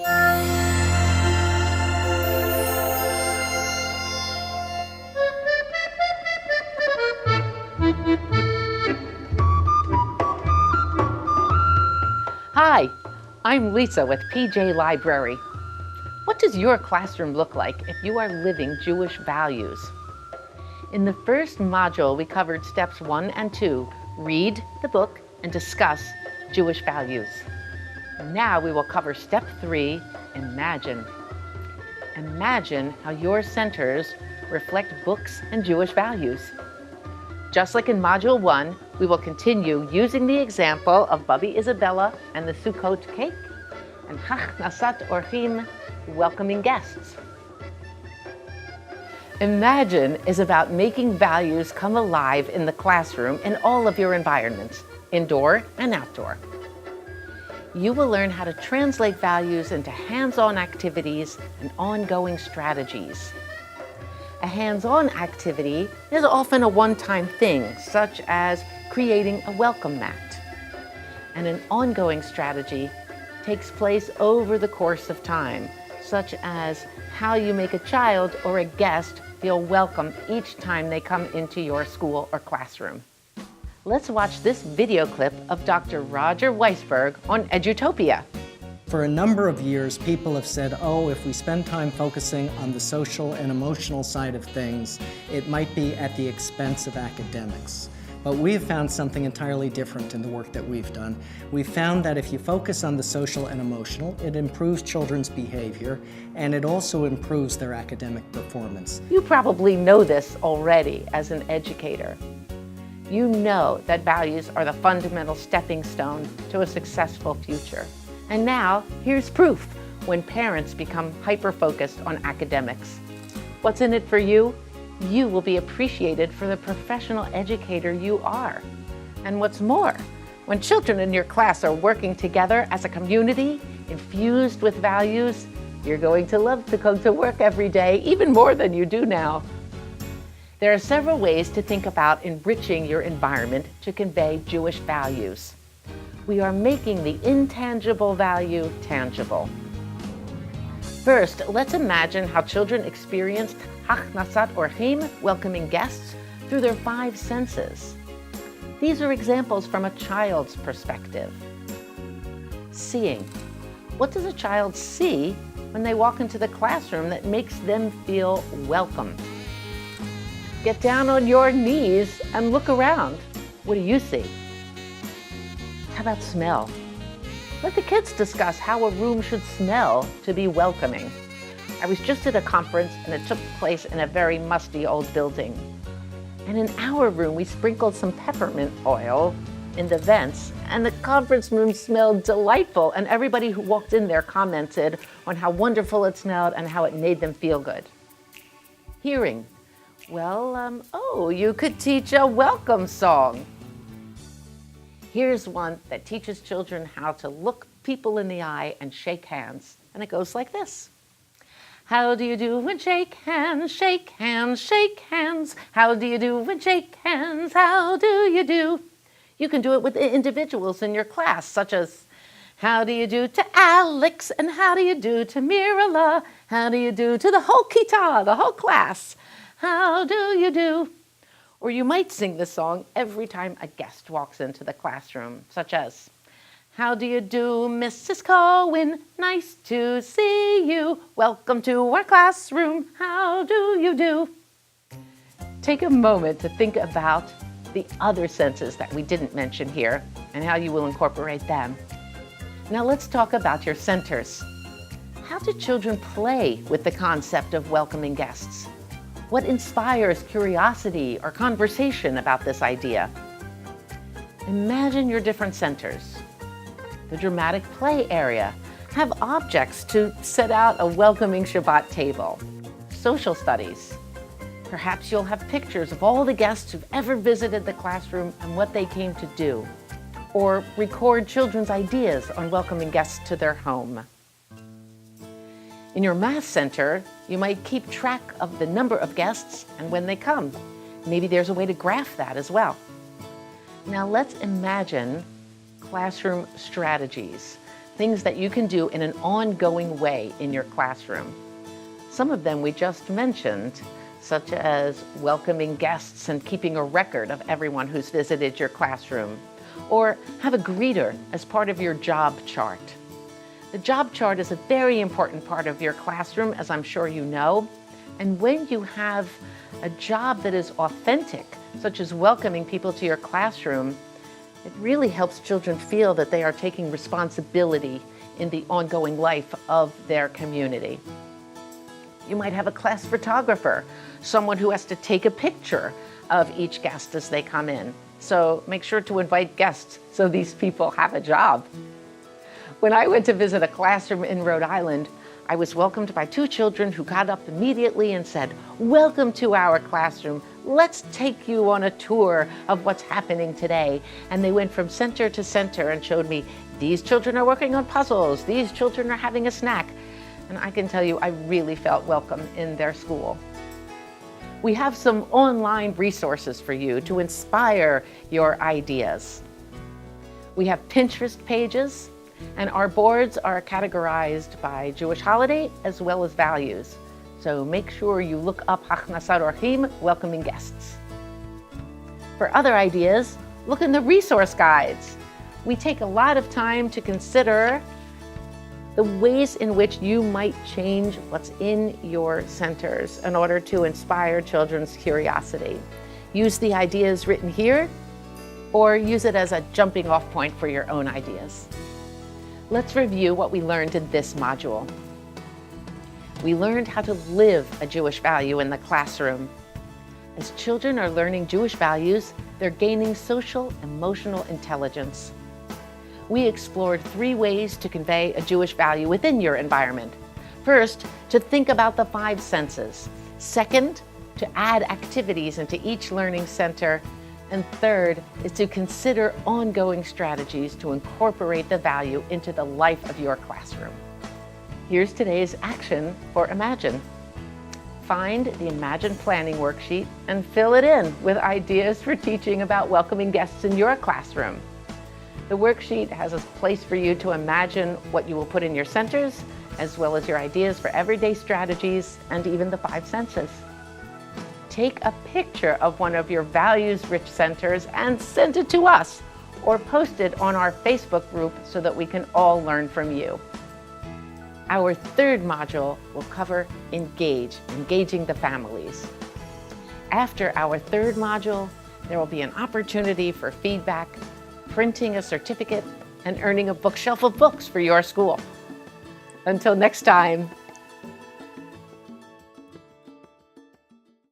Hi, I'm Lisa with PJ Library. What does your classroom look like if you are living Jewish values? In the first module, we covered steps 1 and 2, read the book and discuss Jewish values. Now we will cover step 3, imagine. Imagine how your centers reflect books and Jewish values. Just like in Module 1, we will continue using the example of Babi Isabella and the Sukkot cake and Hachnasat Orchim, welcoming guests. Imagine is about making values come alive in the classroom in all of your environments, indoor and outdoor. You will learn how to translate values into hands-on activities and ongoing strategies. A hands-on activity is often a one-time thing, such as creating a welcome mat. And an ongoing strategy takes place over the course of time, such as how you make a child or a guest feel welcome each time they come into your school or classroom. Let's watch this video clip of Dr. Roger Weisberg on Edutopia. For a number of years, people have said, oh, if we spend time focusing on the social and emotional side of things, it might be at the expense of academics. But we've found something entirely different in the work that we've done. We've found that if you focus on the social and emotional, it improves children's behavior, and it also improves their academic performance. You probably know this already as an educator. You know that values are the fundamental stepping stone to a successful future. And now, here's proof when parents become hyper-focused on academics. What's in it for you? You will be appreciated for the professional educator you are. And what's more, when children in your class are working together as a community, infused with values, you're going to love to come to work every day, even more than you do now. There are several ways to think about enriching your environment to convey Jewish values. We are making the intangible value tangible. First, let's imagine how children experienced Hachnasat Orchim, welcoming guests, through their 5 senses. These are examples from a child's perspective. Seeing. What does a child see when they walk into the classroom that makes them feel welcome? Get down on your knees and look around. What do you see? How about smell? Let the kids discuss how a room should smell to be welcoming. I was just at a conference and it took place in a very musty old building. And in our room, we sprinkled some peppermint oil in the vents, and the conference room smelled delightful, and everybody who walked in there commented on how wonderful it smelled and how it made them feel good. Hearing. Well, you could teach a welcome song. Here's one that teaches children how to look people in the eye and shake hands. And it goes like this. How do you do and shake hands, shake hands, shake hands. How do you do and shake hands, how do you do? You can do it with individuals in your class, such as, how do you do to Alex, and how do you do to Mirala? How do you do to the whole kita, the whole class? How do you do? Or you might sing this song every time a guest walks into the classroom, such as, how do you do, Mrs. Cohen? Nice to see you. Welcome to our classroom. How do you do? Take a moment to think about the other senses that we didn't mention here and how you will incorporate them. Now let's talk about your centers. How do children play with the concept of welcoming guests? What inspires curiosity or conversation about this idea? Imagine your different centers. The dramatic play area. Have objects to set out a welcoming Shabbat table. Social studies. Perhaps you'll have pictures of all the guests who've ever visited the classroom and what they came to do. Or record children's ideas on welcoming guests to their home. In your math center, you might keep track of the number of guests and when they come. Maybe there's a way to graph that as well. Now let's imagine classroom strategies. things that you can do in an ongoing way in your classroom. Some of them we just mentioned, such as welcoming guests and keeping a record of everyone who's visited your classroom, or have a greeter as part of your job chart. The job chart is a very important part of your classroom, as I'm sure you know, and when you have a job that is authentic, such as welcoming people to your classroom, it really helps children feel that they are taking responsibility in the ongoing life of their community. You might have a class photographer, someone who has to take a picture of each guest as they come in. So make sure to invite guests so these people have a job. When I went to visit a classroom in Rhode Island, I was welcomed by two children who got up immediately and said, "Welcome to our classroom. Let's take you on a tour of what's happening today." And they went from center to center and showed me, these children are working on puzzles, these children are having a snack. And I can tell you, I really felt welcome in their school. We have some online resources for you to inspire your ideas. We have Pinterest pages, and our boards are categorized by Jewish holiday as well as values. So make sure you look up Hachnasat Orchim, welcoming guests. For other ideas, look in the resource guides. We take a lot of time to consider the ways in which you might change what's in your centers in order to inspire children's curiosity. Use the ideas written here, or use it as a jumping off point for your own ideas. Let's review what we learned in this module. We learned how to live a Jewish value in the classroom. As children are learning Jewish values, they're gaining social, emotional intelligence. We explored 3 ways to convey a Jewish value within your environment. First, to think about the 5 senses. Second, to add activities into each learning center. And third is to consider ongoing strategies to incorporate the value into the life of your classroom. Here's today's action for Imagine. Find the Imagine Planning worksheet and fill it in with ideas for teaching about welcoming guests in your classroom. The worksheet has a place for you to imagine what you will put in your centers, as well as your ideas for everyday strategies and even the 5 senses. Take a picture of one of your values-rich centers and send it to us, or post it on our Facebook group so that we can all learn from you. Our 3rd module will cover engaging the families. After our 3rd module, there will be an opportunity for feedback, printing a certificate, and earning a bookshelf of books for your school. Until next time,